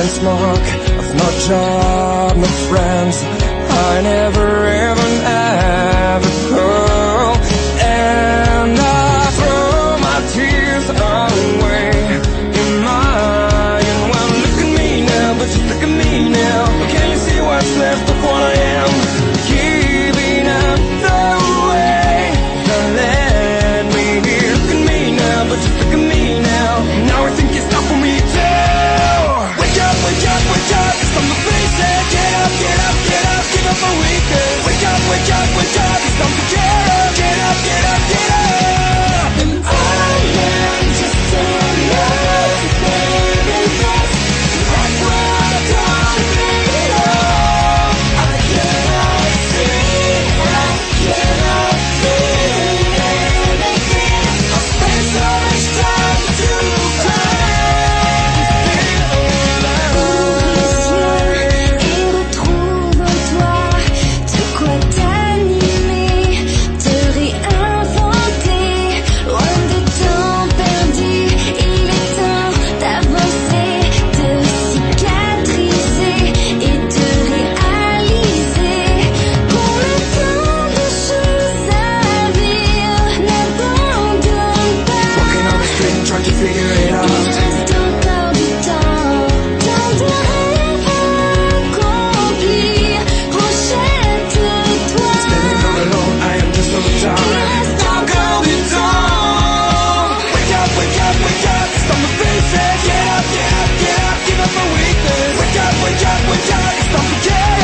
bench mark of no job, no friends. I never even have a clue, and I throw my tears away in mine. Well, look at me now, but just look at me now. Can you see what's left of what I am? Giving up the way that led me here. Look at me now, but just look at me now. Now I think it's time for me to wake up, wake up, wake up. It's time to face it. Get up, get up, get up. Give up my weakness. Wake up, wake up, wake up. It's time to get up, get up, get up, get up. And I am just enough to play the rest. That's where I come it all. I cannot see, I cannot feel anything. I spend so much time to cry. Et retrouve en toi de quoi t'animer, te réinventer, loin de temps perdu. Il est temps d'avancer, de cicatriser et de réaliser qu'on a tant de choses à vivre. N'abandonne pas. Walking on the street and trying to figure it Il out. reste encore du temps, tant de rêves à accomplir. Projette-toi. Standing all alone, I am just on the Il top. reste encore du temps. Wake up, wake up, wake up. It's time to face it. Get up, get up, get up. Give up my weakness. Wake up, wake up, wake up. It's time to get